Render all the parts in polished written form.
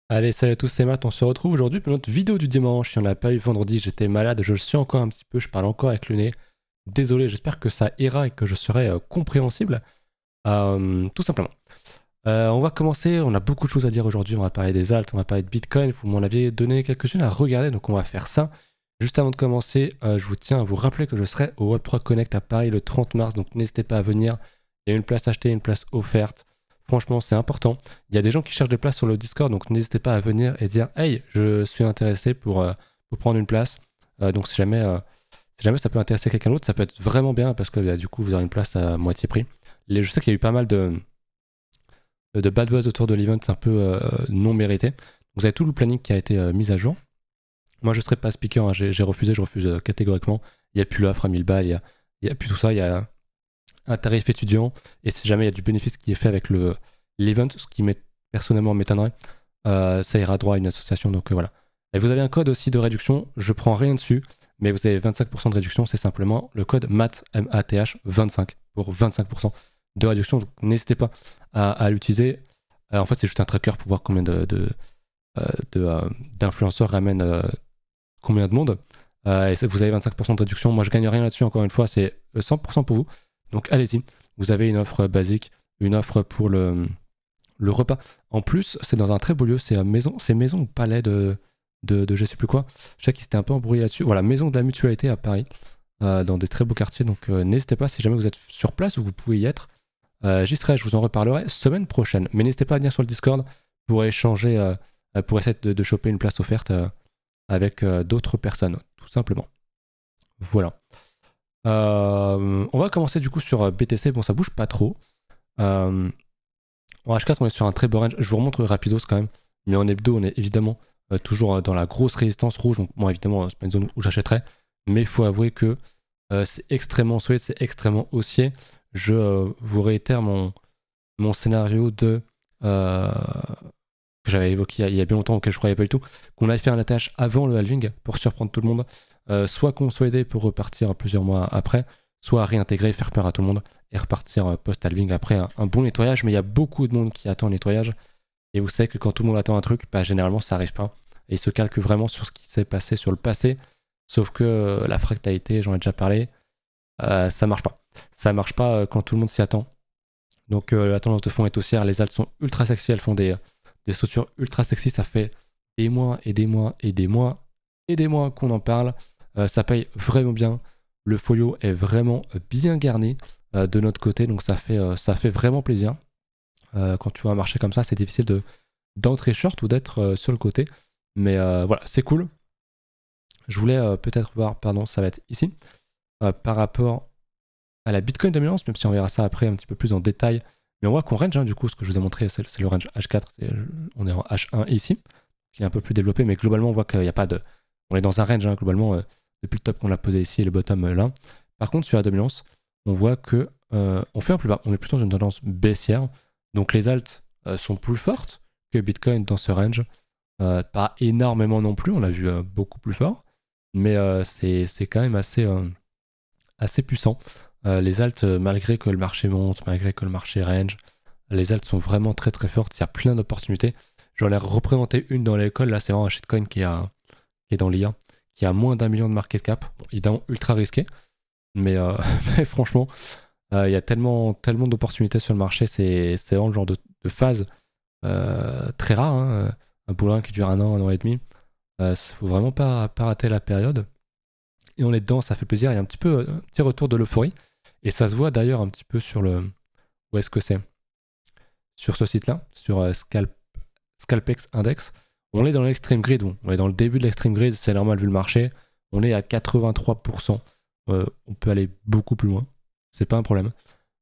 Allez, salut à tous, c'est Matt, on se retrouve aujourd'hui pour notre vidéo du dimanche. Il n'y en a pas eu vendredi, j'étais malade, je le suis encore un petit peu, je parle encore avec le nez. Désolé, j'espère que ça ira et que je serai compréhensible, tout simplement. On va commencer, on a beaucoup de choses à dire aujourd'hui, on va parler des alts, on va parler de Bitcoin, vous m'en aviez donné quelques-unes à regarder, donc on va faire ça. Juste avant de commencer, je vous tiens à vous rappeler que je serai au Web3 Connect à Paris le 30 mars, donc n'hésitez pas à venir. Il y a une place achetée, une place offerte. Franchement, c'est important. Il y a des gens qui cherchent des places sur le Discord, donc n'hésitez pas à venir et dire hey, je suis intéressé pour prendre une place. Donc si jamais ça peut intéresser quelqu'un d'autre, ça peut être vraiment bien parce que du coup, vous aurez une place à moitié prix. Je sais qu'il y a eu pas mal de bad buzz autour de l'event, un peu non mérité. Vous avez tout le planning qui a été mis à jour. Moi, je ne serai pas speaker, hein. J'ai refusé, je refuse catégoriquement. Il n'y a plus l'offre à 1000 balles, il n'y a plus tout ça, il y a un tarif étudiant, et si jamais il y a du bénéfice qui est fait avec l'event, ce qui personnellement m'étonnerait, ça ira droit à une association, donc voilà. Et vous avez un code aussi de réduction, je prends rien dessus, mais vous avez 25% de réduction, c'est simplement le code MATH, M-A-T-H, 25, pour 25% de réduction, donc n'hésitez pas à l'utiliser. En fait, c'est juste un tracker pour voir combien d'influenceurs ramènent combien de monde, et vous avez 25% de réduction. Moi, je gagne rien là-dessus, encore une fois, c'est 100% pour vous. Donc allez-y, vous avez une offre basique, une offre pour le repas. En plus, c'est dans un très beau lieu, c'est maison ou palais de je sais plus quoi. Je sais qu'il s'était un peu embrouillé là-dessus. Voilà, maison de la mutualité à Paris, dans des très beaux quartiers. Donc n'hésitez pas, si jamais vous êtes sur place ou vous pouvez y être, j'y serai, je vous en reparlerai semaine prochaine. Mais n'hésitez pas à venir sur le Discord pour échanger, pour essayer de choper une place offerte avec d'autres personnes, tout simplement. Voilà. On va commencer du coup sur BTC. Bon, ça bouge pas trop. En H4, on est sur un très beau range. Je vous remontre rapidos quand même. Mais en hebdo, on est évidemment toujours dans la grosse résistance rouge. Donc, bon, évidemment, c'est pas une zone où j'achèterais. Mais il faut avouer que c'est extrêmement solide, c'est extrêmement haussier. Je vous réitère mon scénario que j'avais évoqué il y a bien longtemps, auquel je croyais pas du tout, qu'on allait faire un attache avant le halving pour surprendre tout le monde. Soit consolider pour repartir plusieurs mois après, soit réintégrer, faire peur à tout le monde et repartir post-halving après un bon nettoyage. Mais il y a beaucoup de monde qui attend le nettoyage. Et vous savez que quand tout le monde attend un truc, bah, généralement ça arrive pas. Et il se calque vraiment sur ce qui s'est passé sur le passé. Sauf que la fractalité, j'en ai déjà parlé, ça marche pas. Ça marche pas quand tout le monde s'y attend. Donc la tendance de fond est haussière. Les alts sont ultra sexy, elles font des structures ultra sexy. Ça fait des mois et des mois et des mois et des mois qu'on en parle. Ça paye vraiment bien. Le folio est vraiment bien garni de notre côté, donc ça fait vraiment plaisir. Quand tu vois un marché comme ça, c'est difficile d'entrer short ou d'être sur le côté. Mais voilà, c'est cool. Je voulais peut-être voir, pardon, ça va être ici, par rapport à la Bitcoin dominance, même si on verra ça après un petit peu plus en détail. Mais on voit qu'on range, hein, du coup, ce que je vous ai montré, c'est le range H4, on est en H1 ici, qui est un peu plus développé, mais globalement, on voit qu'il n'y a pas de... On est dans un range, hein, globalement, depuis le top qu'on a posé ici et le bottom là. Par contre, sur la dominance, on voit que on fait un plus bas. On est plutôt dans une tendance baissière. Donc les alts sont plus fortes que Bitcoin dans ce range. Pas énormément non plus, on l'a vu beaucoup plus fort. Mais c'est quand même assez puissant. Les alts, malgré que le marché monte, malgré que le marché range, les alts sont vraiment très très fortes. Il y a plein d'opportunités. J'en ai représenté une dans l'école. Là, c'est vraiment un shitcoin qui est dans l'IA, qui a moins d'1 million de market cap. Bon, évidemment, ultra risqué. Mais, mais franchement, il y a tellement d'opportunités sur le marché. C'est vraiment le genre de phase très rare. Hein. Un boulin qui dure un an et demi. Faut vraiment pas rater la période. Et on est dedans, ça fait plaisir. Il y a un petit retour de l'euphorie. Et ça se voit d'ailleurs un petit peu sur le... Où est-ce que c'est? Sur ce site-là, sur Scalpex Index. On est dans l'extreme grid, on est dans le début de l'extreme grid, c'est normal vu le marché. On est à 83%. On peut aller beaucoup plus loin, c'est pas un problème.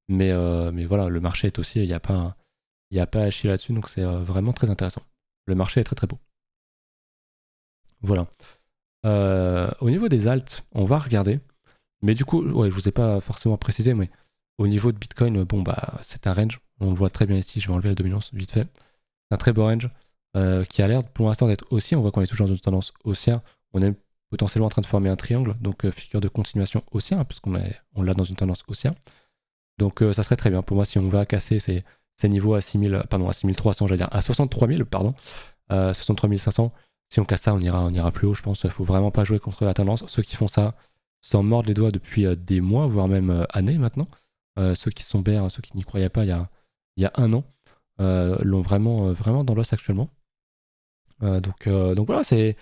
Mais voilà, le marché est aussi, il n'y a pas à chier là-dessus, donc c'est vraiment très intéressant. Le marché est très très beau. Voilà. Au niveau des alts, on va regarder. Mais du coup, ouais, je vous ai pas forcément précisé, mais au niveau de Bitcoin, bon bah c'est un range. On le voit très bien ici, je vais enlever la dominance vite fait. C'est un très beau range. Qui a l'air pour l'instant d'être haussier. On voit qu'on est toujours dans une tendance haussière. On est potentiellement en train de former un triangle, donc figure de continuation haussière, hein, puisqu'on l'a dans une tendance haussière. Donc ça serait très bien pour moi si on va casser ces niveaux à 6000, pardon, à 6300, j'allais dire, à 63 000, pardon. 63 500. Si on casse ça, on ira plus haut, je pense. Il faut vraiment pas jouer contre la tendance. Ceux qui font ça s'en mordent les doigts depuis des mois, voire même années maintenant. Ceux qui sont bears, ceux qui n'y croyaient pas il y a un an, l'ont vraiment dans l'os actuellement. Donc voilà, c'est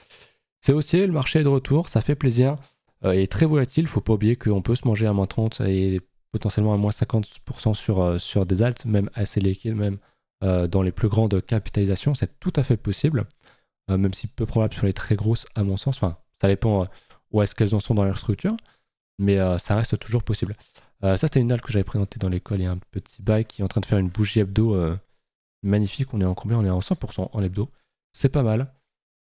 haussier, le marché est de retour, ça fait plaisir. Il est très volatile, faut pas oublier qu'on peut se manger à moins 30 et potentiellement à moins 50% sur des alts, même assez liquides, même dans les plus grandes capitalisations, c'est tout à fait possible. Même si peu probable sur les très grosses à mon sens. Enfin, ça dépend où est-ce qu'elles en sont dans leur structure, mais ça reste toujours possible. Ça, c'était une dalle que j'avais présentée dans l'école. Il y a un petit bail qui est en train de faire une bougie hebdo magnifique. On est en combien? On est en 100% en hebdo. C'est pas mal.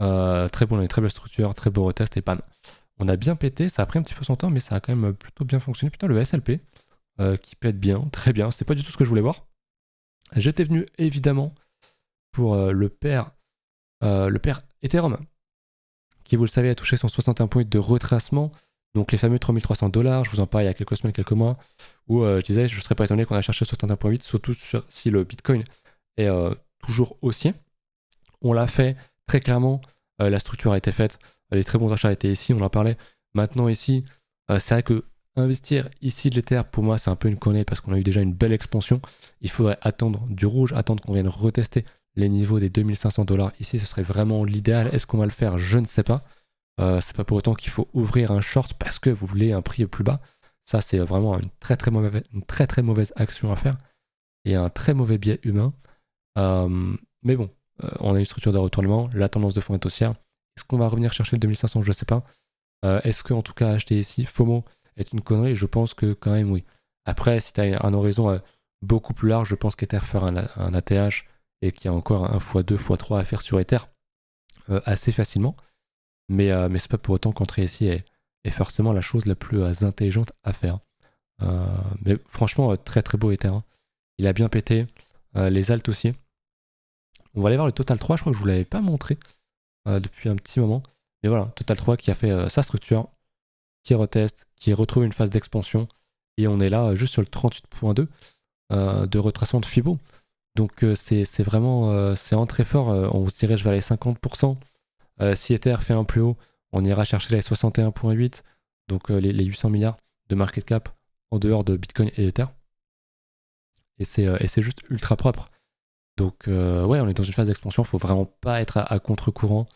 Très bon, on a une très belle structure, très beau retest et bam. On a bien pété, ça a pris un petit peu son temps, mais ça a quand même plutôt bien fonctionné. Putain, le SLP qui pète bien, très bien. C'était pas du tout ce que je voulais voir. J'étais venu évidemment pour le père Ethereum, qui, vous le savez, a touché son 61 points de retracement. Donc les fameux $3 300, je vous en parlais il y a quelques semaines, quelques mois, où je disais, je ne serais pas étonné qu'on a cherché 61,8, surtout si le Bitcoin est toujours haussier. On l'a fait très clairement, la structure a été faite, les très bons achats étaient ici, on en parlait. Maintenant ici, c'est vrai que investir ici de l'Ether, pour moi, c'est un peu une connerie parce qu'on a eu déjà une belle expansion. Il faudrait attendre du rouge, attendre qu'on vienne retester les niveaux des $2500 ici, ce serait vraiment l'idéal. Est-ce qu'on va le faire? Je ne sais pas. C'est pas pour autant qu'il faut ouvrir un short parce que vous voulez un prix plus bas. Ça, c'est vraiment une très mauvaise action à faire et un très mauvais biais humain. Mais bon, on a une structure de retournement, la tendance de fond est haussière. Est-ce qu'on va revenir chercher le 2500? Je ne sais pas. Est-ce qu'en tout cas acheter ici, FOMO est une connerie? Je pense que quand même oui. Après, si tu as un horizon beaucoup plus large, je pense qu'Ether fera un ATH et qu'il y a encore un x2, x3 à faire sur Ether assez facilement. Mais c'est pas pour autant qu'entrer ici est forcément la chose la plus intelligente à faire. Mais franchement, très beau Ether. Hein. Il a bien pété. Les alts aussi. On va aller voir le Total 3, je crois que je vous l'avais pas montré depuis un petit moment. Mais voilà, Total 3 qui a fait sa structure, qui reteste, qui retrouve une phase d'expansion. Et on est là juste sur le 38.2 de retracement de Fibo. Donc c'est vraiment c'est en très fort. On se dirige vers les 50%. Si Ether fait un plus haut, on ira chercher les 61.8, donc les 800 milliards de market cap en dehors de Bitcoin et Ether. Et c'est juste ultra propre. Donc ouais, on est dans une phase d'expansion, il ne faut vraiment pas être à contre-courant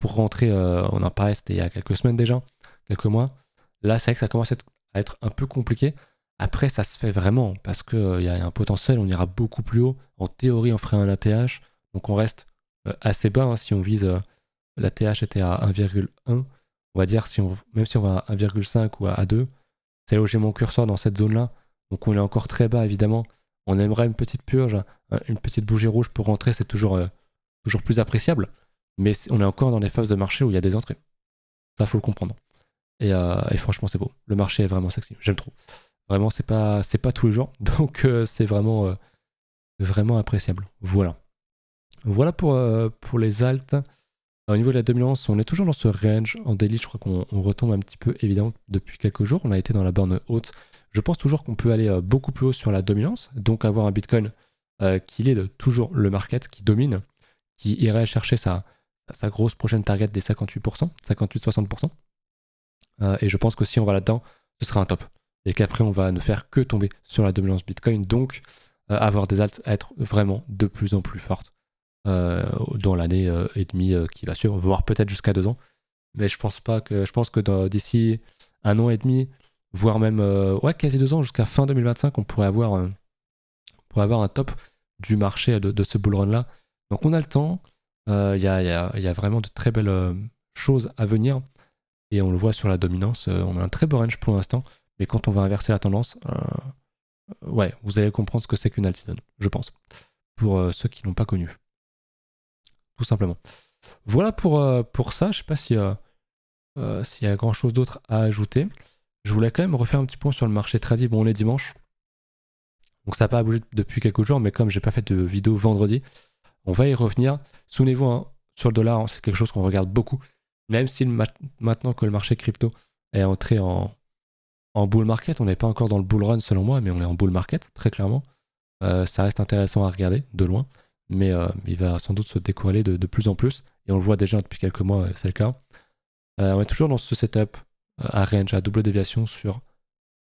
pour rentrer. On en parlait, c'était il y a quelques semaines déjà, quelques mois. Là, c'est vrai que ça commence à être un peu compliqué. Après, ça se fait vraiment parce qu'il y a un potentiel, on ira beaucoup plus haut. En théorie, on ferait un ATH, donc on reste assez bas hein, si on vise. La TH était à 1,1. On va dire, même si on va à 1,5 ou à 2, c'est là où j'ai mon curseur dans cette zone-là. Donc on est encore très bas, évidemment. On aimerait une petite purge, une petite bougie rouge pour rentrer, c'est toujours plus appréciable. Mais on est encore dans des phases de marché où il y a des entrées. Ça, faut le comprendre. Et franchement, c'est beau. Le marché est vraiment sexy. J'aime trop. Vraiment, c'est pas tous les jours. Donc c'est vraiment appréciable. Voilà. Voilà pour les alts. Au niveau de la dominance, on est toujours dans ce range. En daily, je crois qu'on retombe un petit peu, évidemment, depuis quelques jours. On a été dans la borne haute. Je pense toujours qu'on peut aller beaucoup plus haut sur la dominance, donc avoir un Bitcoin qui lead toujours le market, qui domine, qui irait chercher sa grosse prochaine target des 58%, 58-60%. Et je pense que si on va là-dedans, ce sera un top. Et qu'après, on va ne faire que tomber sur la dominance Bitcoin, donc avoir des alts à être vraiment de plus en plus fortes. Dans l'année et demie qui va suivre, voire peut-être jusqu'à 2 ans. Mais je pense que d'ici 1 an et demi, voire même quasi 2 ans, jusqu'à fin 2025, on pourrait avoir un top du marché de ce bull run là. Donc on a le temps, il y a vraiment de très belles choses à venir et on le voit sur la dominance, on a un très beau range pour l'instant, mais quand on va inverser la tendance, vous allez comprendre ce que c'est qu'une alt season, je pense, pour ceux qui l'ont pas connu. Tout simplement. Voilà pour ça. Je sais pas s'il y a grand chose d'autre à ajouter. Je voulais quand même refaire un petit point sur le marché trading. Bon, on est dimanche. Donc ça n'a pas bougé depuis quelques jours, mais comme j'ai pas fait de vidéo vendredi, on va y revenir. Souvenez-vous, hein, sur le dollar, c'est quelque chose qu'on regarde beaucoup. Même si maintenant que le marché crypto est entré en bull market, on n'est pas encore dans le bull run selon moi, mais on est en bull market, très clairement. Ça reste intéressant à regarder de loin. mais il va sans doute se décorréler de plus en plus. Et on le voit déjà depuis quelques mois, c'est le cas. On est toujours dans ce setup à range, à double déviation sur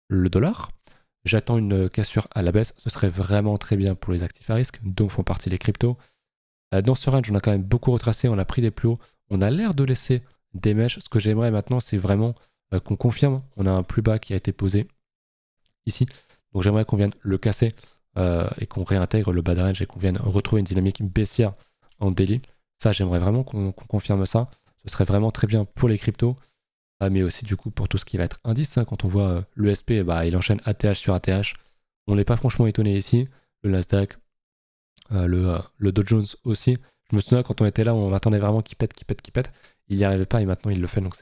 le dollar. J'attends une cassure à la baisse, ce serait vraiment très bien pour les actifs à risque, dont font partie les cryptos. Dans ce range, on a quand même beaucoup retracé, on a pris des plus hauts, on a l'air de laisser des mèches. Ce que j'aimerais maintenant, c'est vraiment qu'on confirme. On a un plus bas qui a été posé ici, donc j'aimerais qu'on vienne le casser et qu'on réintègre le bas de range et qu'on vienne retrouver une dynamique baissière en daily. Ça, j'aimerais vraiment qu'on confirme ça. Ce serait vraiment très bien pour les cryptos. Mais aussi du coup pour tout ce qui va être indice, hein. Quand on voit l'ESP, bah, il enchaîne ATH sur ATH. On n'est pas franchement étonné ici. Le Nasdaq, le Dow Jones aussi. Je me souviens quand on était là, on attendait vraiment qu'il pète. Il n'y arrivait pas et maintenant il le fait. Donc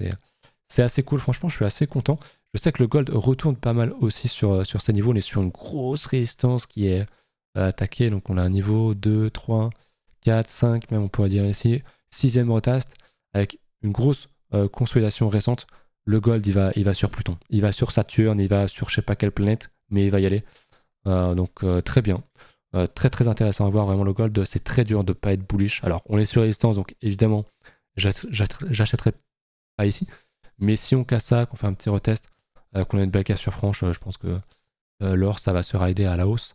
c'est assez cool. Franchement, je suis assez content. Je sais que le gold retourne pas mal aussi sur ces niveaux. On est sur une grosse résistance qui est attaquée. Donc on a un niveau 2, 3, 4, 5 même on pourrait dire ici. 6e retest avec une grosse consolidation récente. Le gold il va sur Pluton, il va sur Saturne, il va sur je sais pas quelle planète, mais il va y aller. Donc très bien, très intéressant à voir. Vraiment le gold, c'est très dur de pas être bullish. Alors on est sur résistance, donc évidemment j'achèterai pas ici, mais si on casse ça, qu'on fait un petit retest, qu'on a une belle cassure franche, je pense que l'or ça va se rider à la hausse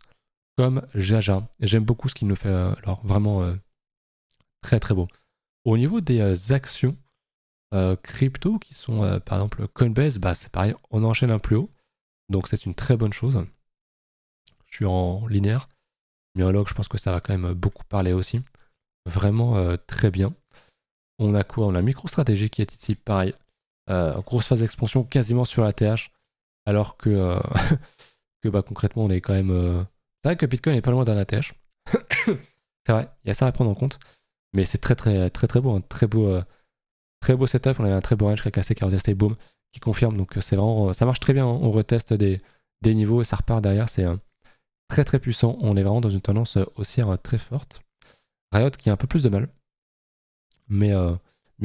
comme Jaja. J'aime beaucoup ce qu'il nous fait, alors vraiment très beau. Au niveau des actions crypto qui sont par exemple Coinbase, bah c'est pareil, on enchaîne un plus haut, donc c'est une très bonne chose. Je suis en linéaire, mais en log je pense que ça va quand même beaucoup parler aussi. Vraiment très bien. On a quoi? On a MicroStrategy qui est ici, pareil, grosse phase d'expansion quasiment sur la TH, alors que, que bah, concrètement on est quand même... C'est vrai que Bitcoin est pas loin d'un ATH. C'est vrai, il y a ça à prendre en compte, mais c'est très beau, un très beau setup. On a un très beau range qui a cassé, qui a retesté, boom, qui confirme. Donc c'est vraiment, ça marche très bien, hein. On reteste des niveaux et ça repart derrière. C'est très puissant. On est vraiment dans une tendance haussière très forte. Riot qui a un peu plus de mal, mais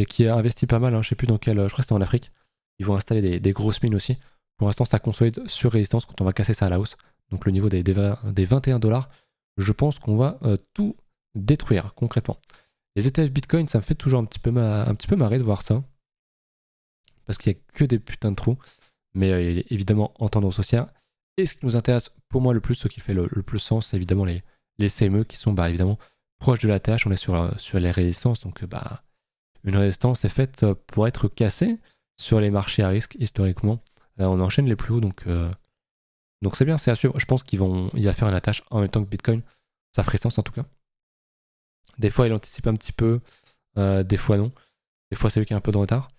qui a investi pas mal, hein. Je sais plus dans quel, je crois que c'était en Afrique. Ils vont installer des grosses mines aussi. Pour l'instant, ça consolide sur résistance quand on va casser ça à la hausse. Donc le niveau des 21$, je pense qu'on va tout détruire concrètement. Les ETF Bitcoin, ça me fait toujours un petit peu marrer de voir ça. Parce qu'il n'y a que des putains de trous. Mais il est évidemment en tendance haussière. Et ce qui nous intéresse pour moi le plus, ce qui fait le plus sens, c'est évidemment les CME qui sont évidemment proches de la TH. On est sur les résistances. Donc une résistance est faite pour être cassée sur les marchés à risque historiquement. On enchaîne les plus hauts. Donc c'est bien, c'est à suivre. Je pense qu'il va faire une attache en même temps que Bitcoin. Ça ferait sens en tout cas. Des fois, il anticipe un petit peu, des fois non. Des fois, c'est lui qui est un peu de retard.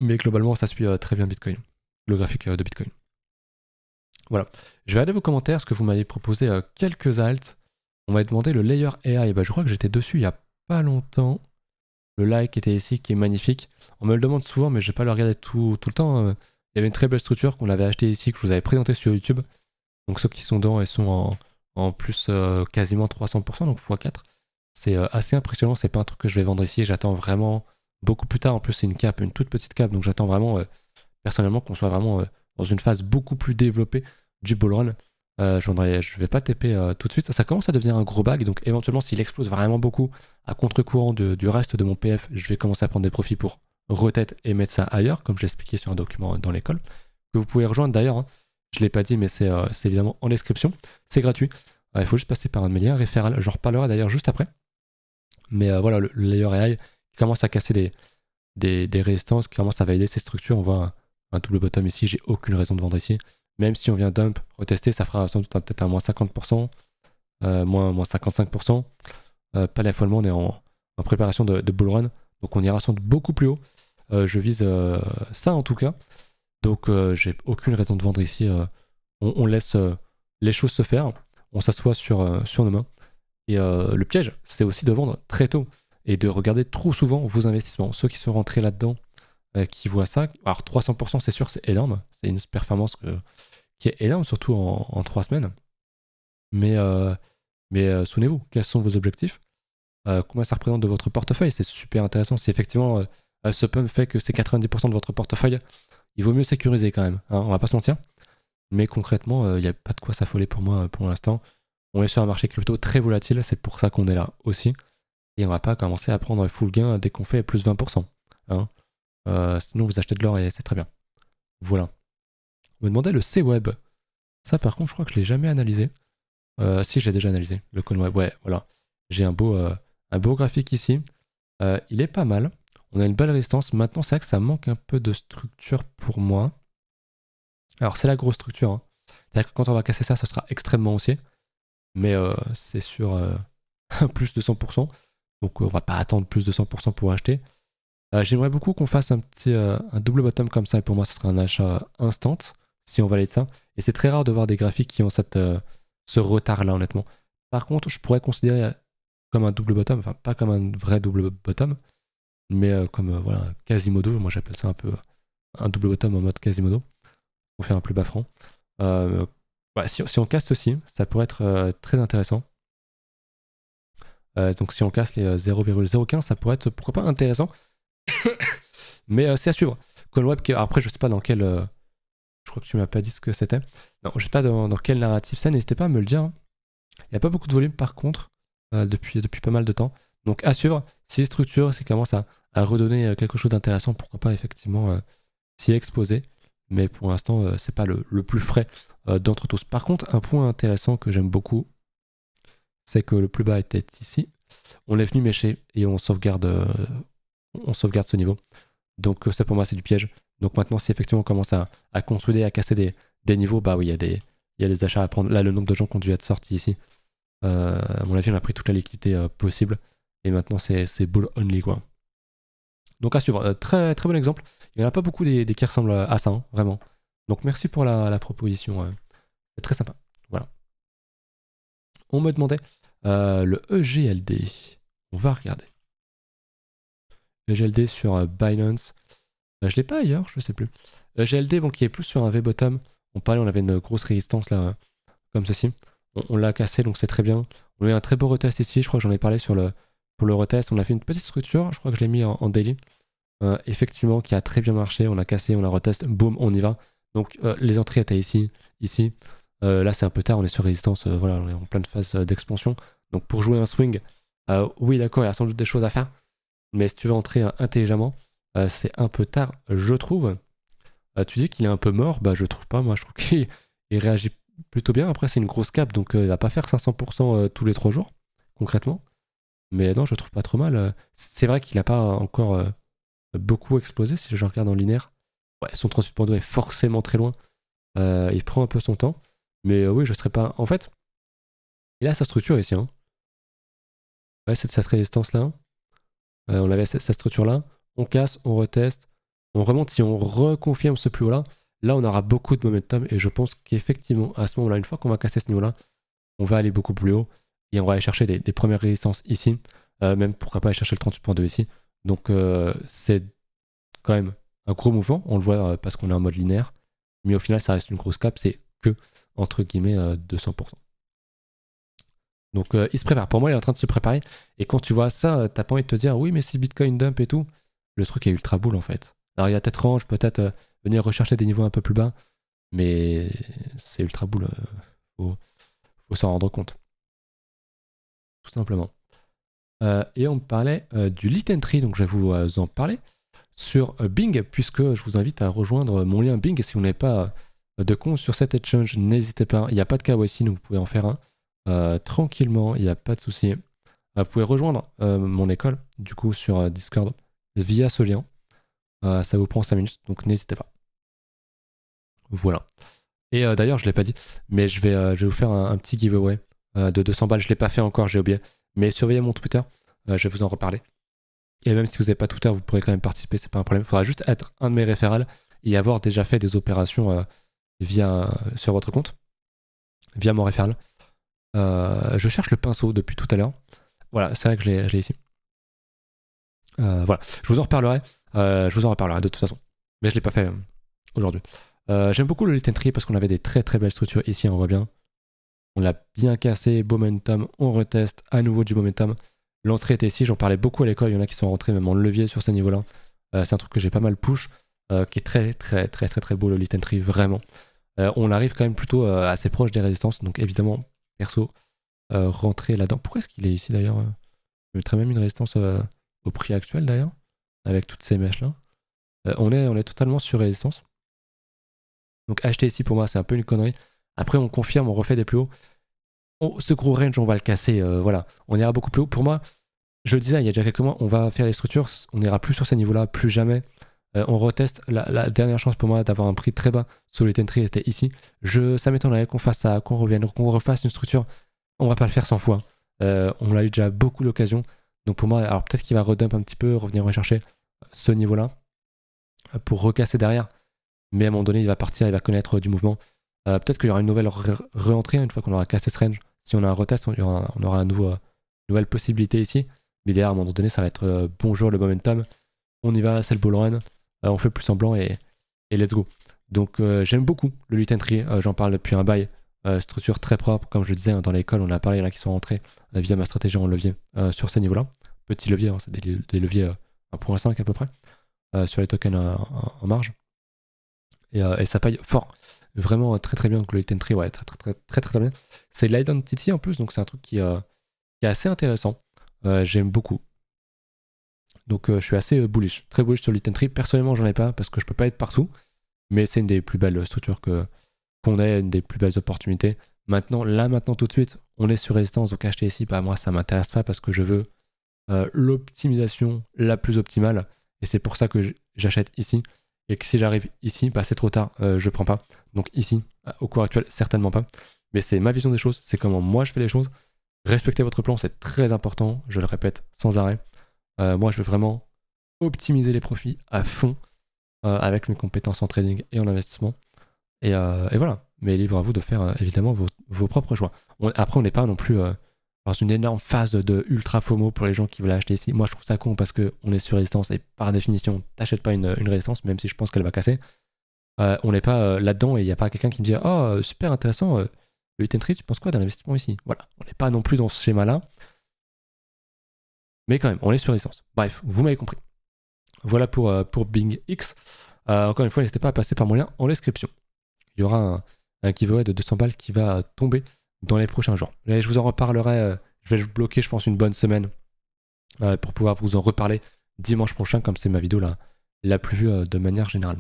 Mais globalement, ça suit très bien Bitcoin, le graphique de Bitcoin. Voilà. Je vais aller vos commentaires, parce que vous m'avez proposé quelques alts. On m'a demandé le layer AI. Bah, je crois que j'étais dessus il n'y a pas longtemps. Le like était ici, qui est magnifique. On me le demande souvent, mais je ne vais pas le regarder tout le temps. Il y avait une très belle structure qu'on avait achetée ici, que je vous avais présenté sur YouTube. Donc ceux qui sont dedans, ils sont en plus quasiment 300%, donc x4. C'est assez impressionnant, c'est pas un truc que je vais vendre ici, j'attends vraiment beaucoup plus tard. En plus c'est une cape, une toute petite cape, donc j'attends vraiment personnellement qu'on soit vraiment dans une phase beaucoup plus développée du bull run. Je vais pas TP tout de suite, ça commence à devenir un gros bag, donc éventuellement s'il explose vraiment beaucoup à contre-courant du reste de mon PF, je vais commencer à prendre des profits pour retête et mettre ça ailleurs, comme je l'ai expliqué sur un document dans l'école, que vous pouvez rejoindre d'ailleurs, hein. Je l'ai pas dit, mais c'est évidemment en description, c'est gratuit. Il faut juste passer par un de mes liens référal, j'en reparlerai d'ailleurs juste après. Mais voilà, le layer AI qui commence à casser des résistances, qui commence à valider ces structures. On voit un double bottom ici, j'ai aucune raison de vendre ici. Même si on vient dump, retester, ça fera sans doute peut-être un moins 50%, moins 55%. Pas l'affolement, on est en préparation de bull run, donc on ira sans doute beaucoup plus haut. Je vise ça en tout cas. Donc j'ai aucune raison de vendre ici. On laisse les choses se faire, on s'assoit sur nos mains. Et le piège, c'est aussi de vendre très tôt et de regarder trop souvent vos investissements. Ceux qui sont rentrés là-dedans, qui voient ça, alors 300% c'est sûr, c'est énorme. C'est une performance qui est énorme, surtout en 3 semaines. Mais souvenez-vous, quels sont vos objectifs? Combien ça représente de votre portefeuille? C'est super intéressant. Si effectivement ce pump fait que c'est 90% de votre portefeuille, il vaut mieux sécuriser quand même, hein, on va pas se mentir. Mais concrètement, il n'y a pas de quoi s'affoler pour moi pour l'instant. On est sur un marché crypto très volatile, c'est pour ça qu'on est là aussi. Et on va pas commencer à prendre full gain dès qu'on fait plus 20%. Hein. Sinon, vous achetez de l'or et c'est très bien. Voilà. On me demandait le C-Web. Ça, par contre, je crois que je l'ai jamais analysé. Si, je l'ai déjà analysé. Le CoinWeb, ouais, voilà. J'ai un beau graphique ici. Il est pas mal. On a une belle résistance. Maintenant, c'est vrai que ça manque un peu de structure pour moi. Alors, c'est la grosse structure. Hein. C'est-à-dire que quand on va casser ça, ça sera extrêmement haussier. Mais c'est sur plus de 100%. Donc, on va pas attendre plus de 100% pour acheter. J'aimerais beaucoup qu'on fasse un double bottom comme ça. Et pour moi, ce sera un achat instant si on valide ça. Et c'est très rare de voir des graphiques qui ont ce retard-là, honnêtement. Par contre, je pourrais considérer comme un double bottom, enfin pas comme un vrai double bottom, mais comme voilà, Quasimodo. Moi, j'appelle ça un peu un double bottom en mode Quasimodo. On fait un plus bas franc. Si on casse ceci, ça pourrait être très intéressant. Donc si on casse les 0,015, ça pourrait être pourquoi pas intéressant. Mais c'est à suivre. CoinWeb, après je sais pas dans quel... je crois que tu m'as pas dit ce que c'était. Non, je sais pas dans quel narratif c'est, n'hésitez pas à me le dire. Hein. Il n'y a pas beaucoup de volume par contre, depuis pas mal de temps. Donc à suivre, si structure, si commence à redonner quelque chose d'intéressant, pourquoi pas effectivement s'y exposer. Mais pour l'instant, c'est pas le plus frais d'entre tous. Par contre, un point intéressant que j'aime beaucoup, c'est que le plus bas était ici. On est venu mécher et on sauvegarde ce niveau. Donc ça pour moi c'est du piège. Donc maintenant si effectivement on commence à consolider, à casser des niveaux, bah oui il y a des achats à prendre. Là le nombre de gens qui ont dû être sortis ici, à mon avis on a pris toute la liquidité possible. Et maintenant c'est bull only quoi. Donc à suivre, très très bon exemple. Il n'y en a pas beaucoup des qui ressemblent à ça, hein, vraiment. Donc merci pour la proposition, c'est très sympa. Voilà. On me demandait le EGLD. On va regarder. EGLD sur Binance. Je l'ai pas ailleurs, je sais plus. GLD, bon, qui est plus sur un V-bottom. On parlait, on avait une grosse résistance là, comme ceci. On l'a cassé, donc c'est très bien. On a eu un très beau retest ici, je crois que j'en ai parlé pour le retest. On a fait une petite structure, je crois que je l'ai mis en daily. Effectivement, qui a très bien marché. On a cassé, on a retest, boum, on y va. Donc les entrées étaient ici. Là, c'est un peu tard, on est sur résistance, voilà, on est en pleine phase d'expansion. Donc pour jouer un swing, oui, d'accord, il y a sans doute des choses à faire. Mais si tu veux entrer intelligemment, c'est un peu tard, je trouve. Tu dis qu'il est un peu mort, bah je trouve pas, moi je trouve qu'il réagit plutôt bien. Après c'est une grosse cap, donc il va pas faire 500% tous les 3 jours, concrètement. Mais non, je trouve pas trop mal. C'est vrai qu'il a pas encore beaucoup explosé, si je regarde en linéaire. Ouais, son transfert est forcément très loin. Il prend un peu son temps. Mais oui, je serais pas... En fait, il a sa structure ici. Hein. Ouais, cette résistance-là. On avait cette structure-là. On casse, on reteste, on remonte. Si on reconfirme ce plus haut-là, là, on aura beaucoup de momentum. Et je pense qu'effectivement, à ce moment-là, une fois qu'on va casser ce niveau-là, on va aller beaucoup plus haut. Et on va aller chercher des premières résistances ici. Même pourquoi pas aller chercher le 38.2 ici. Donc, c'est quand même un gros mouvement. On le voit parce qu'on est en mode linéaire. Mais au final, ça reste une grosse cap. C'est que, entre guillemets, 200%. Donc, il se prépare. Pour moi, il est en train de se préparer. Et quand tu vois ça, t'as pas envie de te dire, oui, mais si Bitcoin dump et tout, le truc est ultra bull en fait. Alors il y a peut-être range, peut-être venir rechercher des niveaux un peu plus bas, mais c'est ultra bull. Faut s'en rendre compte. Tout simplement. Et on me parlait du Lit Entry, donc je vais vous en parler sur Bing, puisque je vous invite à rejoindre mon lien Bing. Si vous n'avez pas de compte sur cet exchange, n'hésitez pas. Il n'y a pas de KYC, donc vous pouvez en faire un tranquillement, il n'y a pas de souci. Vous pouvez rejoindre mon école, du coup, sur Discord via ce lien. Ça vous prend 5 minutes, donc n'hésitez pas. Voilà. Et d'ailleurs, je ne l'ai pas dit, mais je vais vous faire un petit giveaway de 200 balles. Je ne l'ai pas fait encore, j'ai oublié. Mais surveillez mon Twitter, je vais vous en reparler. Et même si vous n'avez pas Twitter, vous pourrez quand même participer, c'est pas un problème. Il faudra juste être un de mes référals et avoir déjà fait des opérations sur votre compte, via mon référal. Je cherche le pinceau depuis tout à l'heure. Voilà, c'est vrai que je l'ai ici. Voilà, je vous en reparlerai. De toute façon. Mais je ne l'ai pas fait aujourd'hui. J'aime beaucoup le Lit Entry parce qu'on avait des très très belles structures ici, on voit bien. On l'a bien cassé, momentum, on reteste à nouveau du momentum. L'entrée était ici, j'en parlais beaucoup à l'école, il y en a qui sont rentrés même en levier sur ces niveaux-là. C'est un truc que j'ai pas mal push, qui est très très très très très beau le Lit Entry, vraiment. On arrive quand même plutôt assez proche des résistances, donc évidemment, perso, rentrer là-dedans. Pourquoi est-ce qu'il est ici d'ailleurs Je mettrais même une résistance au prix actuel d'ailleurs, avec toutes ces mèches-là. On est totalement sur résistance. Donc acheter ici pour moi c'est un peu une connerie. Après on confirme, on refait des plus hauts. Ce gros range on va le casser, voilà. On ira beaucoup plus haut. Pour moi, je le disais il y a déjà quelques mois, on va faire les structures, on n'ira plus sur ces niveaux-là, plus jamais. On reteste. La dernière chance pour moi d'avoir un prix très bas sur le Tentry était ici. Ça m'étonnerait qu'on fasse ça, qu'on revienne, qu'on refasse une structure. On va pas le faire 100 fois. On a eu déjà beaucoup d'occasions. Donc pour moi, alors peut-être qu'il va redump un petit peu, revenir rechercher ce niveau-là pour recasser derrière. Mais à un moment donné, il va partir, il va connaître du mouvement. Peut-être qu'il y aura une nouvelle re-entrée une fois qu'on aura cassé ce range. Si on a un retest, on aura une nouvelle possibilité ici. Mais derrière, à un moment donné, ça va être bonjour le momentum. On y va, c'est le bull run. On fait plus semblant et let's go. Donc j'aime beaucoup le Lut Entry. J'en parle depuis un bail. Structure très propre, comme je le disais dans l'école, on a parlé, il y en a qui sont rentrés via ma stratégie en levier sur ces niveaux-là. Petit levier, hein, c'est des leviers 1.5 à peu près sur les tokens en marge. Et ça paye fort. Vraiment très très bien. Donc le Lut Entry, ouais, très bien. C'est de l'identity en plus, donc c'est un truc qui est assez intéressant. J'aime beaucoup. Donc je suis assez bullish, très bullish sur le Lut Entry. Personnellement, j'en ai pas parce que je peux pas être partout, mais c'est une des plus belles structures qu'on ait, une des plus belles opportunités. Maintenant, tout de suite, on est sur résistance, donc acheter ici, bah moi ça m'intéresse pas parce que je veux l'optimisation la plus optimale, et c'est pour ça que j'achète ici, et que si j'arrive ici, bah c'est trop tard, je prends pas. Donc ici, au cours actuel, certainement pas. Mais c'est ma vision des choses, c'est comment moi je fais les choses. Respectez votre plan, c'est très important, je le répète sans arrêt. Moi je veux vraiment optimiser les profits à fond avec mes compétences en trading et en investissement. Et voilà. Mais libre à vous de faire évidemment vos propres choix. Après, on n'est pas non plus dans une énorme phase de ultra FOMO pour les gens qui veulent acheter ici. Moi, je trouve ça con parce qu'on est sur résistance et par définition, t'achètes pas une résistance, même si je pense qu'elle va casser. On n'est pas là-dedans et il n'y a pas quelqu'un qui me dit oh, super intéressant, le Lut Entry, tu penses quoi d'un investissement ici? Voilà. On n'est pas non plus dans ce schéma-là. Mais quand même, on est sur résistance. Bref, vous m'avez compris. Voilà pour Bing X. Encore une fois, n'hésitez pas à passer par mon lien en description. Il y aura un giveaway de 200 balles qui va tomber dans les prochains jours. Et je vous en reparlerai, je vais bloquer je pense une bonne semaine pour pouvoir vous en reparler dimanche prochain comme c'est ma vidéo la plus vue de manière générale.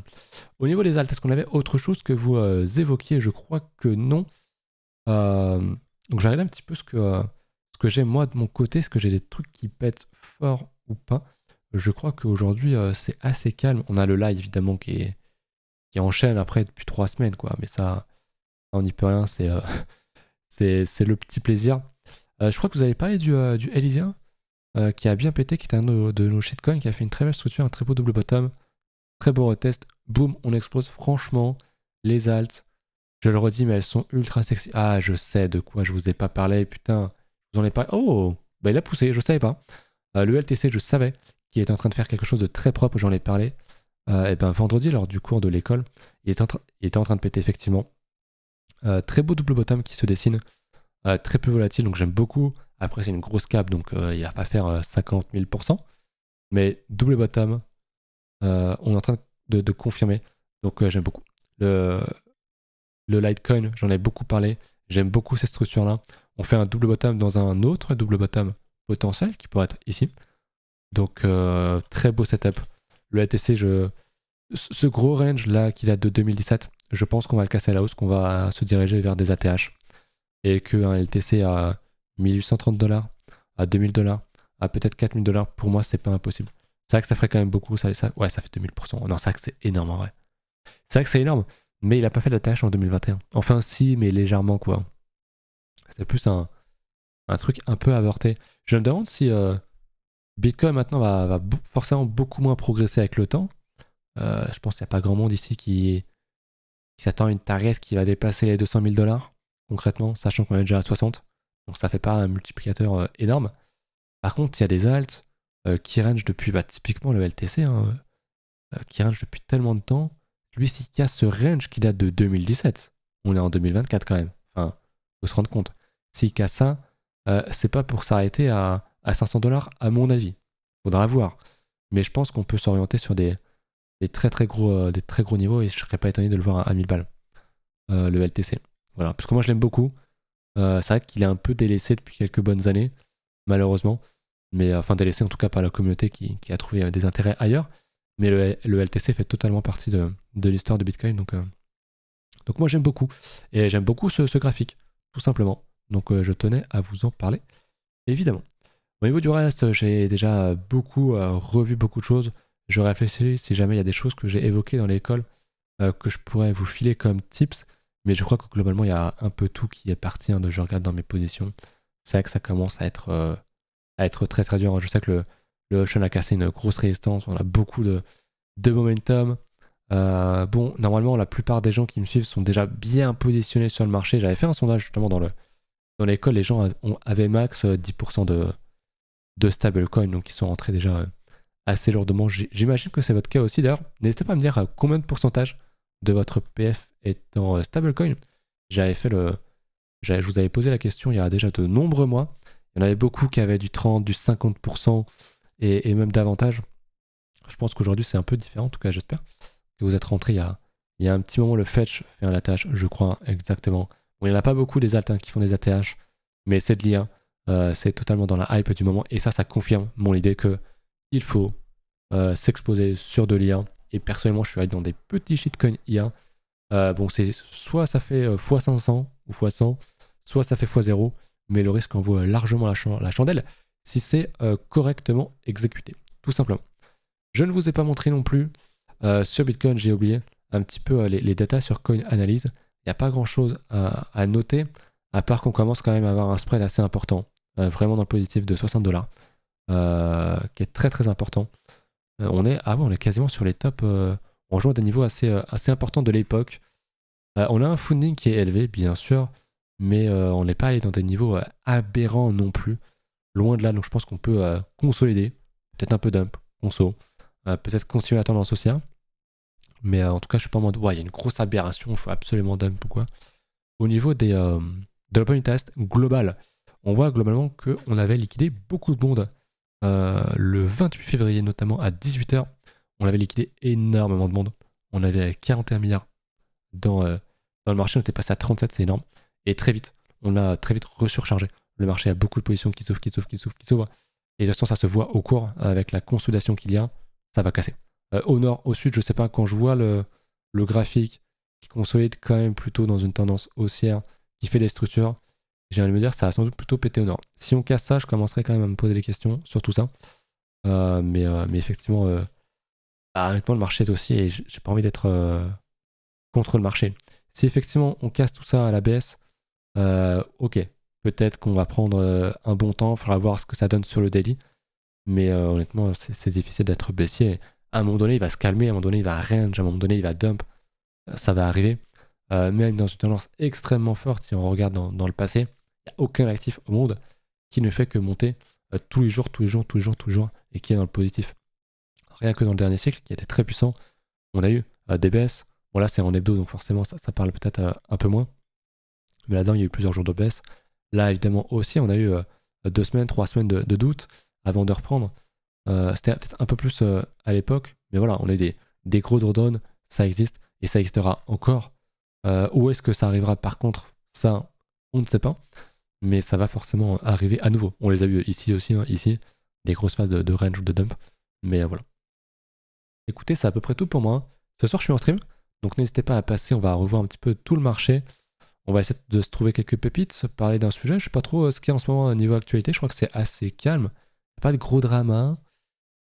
Au niveau des alts, est-ce qu'on avait autre chose que vous évoquiez? Je crois que non. Donc j'ai regardé un petit peu ce que j'ai moi de mon côté, est-ce que j'ai des trucs qui pètent fort ou pas? Je crois qu'aujourd'hui c'est assez calme. On a le live évidemment qui enchaîne après depuis 3 semaines, quoi. Mais ça on n'y peut rien, c'est le petit plaisir. Je crois que vous avez parlé du Elysian qui a bien pété, qui était un de nos shitcoins, qui a fait une très belle structure, un très beau double bottom, très beau retest. Boum, on explose. Franchement, les alts, je le redis, mais elles sont ultra sexy. Ah, je sais de quoi je vous ai pas parlé, putain. Je vous en ai parlé. Oh, bah il a poussé, je savais pas. Le LTC, je savais qu'il était en train de faire quelque chose de très propre, j'en ai parlé. Et ben vendredi, lors du cours de l'école, il était en train de péter, effectivement. Très beau double bottom qui se dessine. Très peu volatile, donc j'aime beaucoup. Après, c'est une grosse cap, donc il va pas faire 50 000%. Mais double bottom, on est en train de confirmer. Donc j'aime beaucoup. Le Litecoin, j'en ai beaucoup parlé. J'aime beaucoup ces structures-là. On fait un double bottom dans un autre double bottom potentiel qui pourrait être ici. Donc très beau setup. Le LTC, ce gros range là qui date de 2017, je pense qu'on va le casser à la hausse, qu'on va se diriger vers des ATH. Et qu'un LTC à 1830 $, à 2000 $, à peut-être 4000 $, pour moi, c'est pas impossible. C'est vrai que ça ferait quand même beaucoup. Ouais, ça fait 2000%. Non, c'est vrai que c'est énorme en vrai. C'est vrai que c'est énorme, mais il a pas fait d'ATH en 2021. Enfin, si, mais légèrement quoi. C'est plus un truc un peu avorté. Je me demande si Bitcoin maintenant va forcément beaucoup moins progresser avec le temps. Je pense qu'il n'y a pas grand monde ici qui s'attend à une target qui va dépasser les 200 000 $, concrètement, sachant qu'on est déjà à 60. Donc ça fait pas un multiplicateur énorme. Par contre, il y a des alts qui range depuis, typiquement le LTC, hein, qui range depuis tellement de temps. Lui, s'il casse ce range qui date de 2017, on est en 2024 quand même. Enfin, faut se rendre compte. S'il casse ça, c'est pas pour s'arrêter à 500 $, à mon avis. Faudra voir. Mais je pense qu'on peut s'orienter sur des très gros niveaux et je serais pas étonné de le voir à 1000 balles. Le LTC. Voilà. Parce que moi, je l'aime beaucoup. C'est vrai qu'il est un peu délaissé depuis quelques bonnes années, malheureusement. Mais enfin, délaissé en tout cas par la communauté qui a trouvé des intérêts ailleurs. Mais le LTC fait totalement partie de l'histoire de Bitcoin. Donc moi, j'aime beaucoup. Et j'aime beaucoup ce graphique, tout simplement. Donc je tenais à vous en parler, évidemment. Au niveau du reste, j'ai déjà beaucoup revu beaucoup de choses. Je réfléchis si jamais il y a des choses que j'ai évoquées dans l'école que je pourrais vous filer comme tips. Mais je crois que globalement, il y a un peu tout qui est parti. De je regarde dans mes positions. C'est vrai que ça commence à être très très dur. Je sais que le Ocean a cassé une grosse résistance. On a beaucoup de momentum. Bon, normalement, la plupart des gens qui me suivent sont déjà bien positionnés sur le marché. J'avais fait un sondage justement dans l'école. Les gens avaient max 10% de stablecoin, donc ils sont rentrés déjà assez lourdement. J'imagine que c'est votre cas aussi. D'ailleurs, n'hésitez pas à me dire combien de pourcentage de votre PF est en stablecoin. Je vous avais posé la question il y a déjà de nombreux mois. Il y en avait beaucoup qui avaient du 30, du 50% et même davantage. Je pense qu'aujourd'hui c'est un peu différent, en tout cas j'espère que vous êtes rentré il y a un petit moment. Le fetch fait un ATH, je crois exactement. Bon, il n'y en a pas beaucoup des alts qui font des ATH, mais c'est de l'IA. C'est totalement dans la hype du moment et ça confirme mon idée que il faut s'exposer sur de l'IA. Et personnellement, je suis allé dans des petits shitcoins IA. Bon, c'est soit ça fait x500 ou x100, soit ça fait x0, mais le risque en vaut largement la chandelle si c'est correctement exécuté, tout simplement. Je ne vous ai pas montré non plus sur Bitcoin, j'ai oublié un petit peu les datas sur Coin Analyse. Il n'y a pas grand chose à noter, à part qu'on commence quand même à avoir un spread assez important, vraiment dans le positif de 60 $, qui est très très important. On est quasiment sur les tops, on joue à des niveaux assez importants de l'époque. On a un funding qui est élevé, bien sûr, mais on n'est pas allé dans des niveaux aberrants non plus. Loin de là, donc je pense qu'on peut consolider, peut-être un peu dump, conso, peut-être continuer la tendance haussière. Mais en tout cas, je suis pas en mode, ouais, il y a une grosse aberration, il faut absolument dump ou quoi. Au niveau de l'open test global, on voit globalement qu'on avait liquidé beaucoup de bonds. Le 28 février, notamment à 18 h, on avait liquidé énormément de bonds. On avait 41 milliards dans le marché, on était passé à 37, c'est énorme. Et très vite, on a très vite resurchargé. Le marché a beaucoup de positions qui s'ouvrent. Et de toute façon, ça se voit au cours avec la consolidation qu'il y a, ça va casser. Au nord, au sud, je sais pas, quand je vois le graphique qui consolide quand même plutôt dans une tendance haussière, qui fait des structures, j'ai envie de me dire que ça va sans doute plutôt péter au nord. Si on casse ça, je commencerai quand même à me poser des questions sur tout ça. Mais effectivement, honnêtement, le marché est aussi, et j'ai pas envie d'être contre le marché. Si effectivement on casse tout ça à la baisse, ok, peut-être qu'on va prendre un bon temps, il faudra voir ce que ça donne sur le daily. Mais honnêtement, c'est difficile d'être baissier. À un moment donné, il va se calmer, à un moment donné, il va range, à un moment donné, il va dump. Ça va arriver. Même dans une tendance extrêmement forte, si on regarde dans le passé, il n'y a aucun actif au monde qui ne fait que monter tous les jours, et qui est dans le positif. Rien que dans le dernier cycle, qui était très puissant, on a eu des baisses. Bon, là, c'est en hebdo, donc forcément, ça parle peut-être un peu moins. Mais là-dedans, il y a eu plusieurs jours de baisse. Là, évidemment, aussi, on a eu 2 semaines, 3 semaines de doute avant de reprendre. C'était peut-être un peu plus à l'époque, mais voilà, on a eu des gros drawdowns, ça existe, et ça existera encore. Où est-ce que ça arrivera par contre? Ça, on ne sait pas, mais ça va forcément arriver à nouveau. On les a eu ici aussi, ici, des grosses phases de range ou de dump, mais voilà. Écoutez, c'est à peu près tout pour moi. Ce soir, je suis en stream, donc n'hésitez pas à passer, on va revoir un petit peu tout le marché. On va essayer de se trouver quelques pépites, parler d'un sujet. Je sais pas trop ce qu'il y a en ce moment au niveau actualité, je crois que c'est assez calme. Pas de gros drama.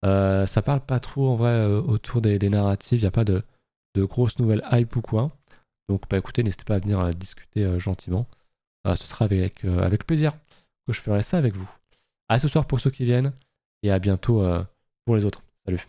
Ça parle pas trop en vrai autour des narratifs, il n'y a pas de grosses nouvelles hype ou quoi. Donc bah écoutez, n'hésitez pas à venir discuter gentiment. Ce sera avec plaisir que je ferai ça avec vous. À ce soir pour ceux qui viennent et à bientôt pour les autres. Salut.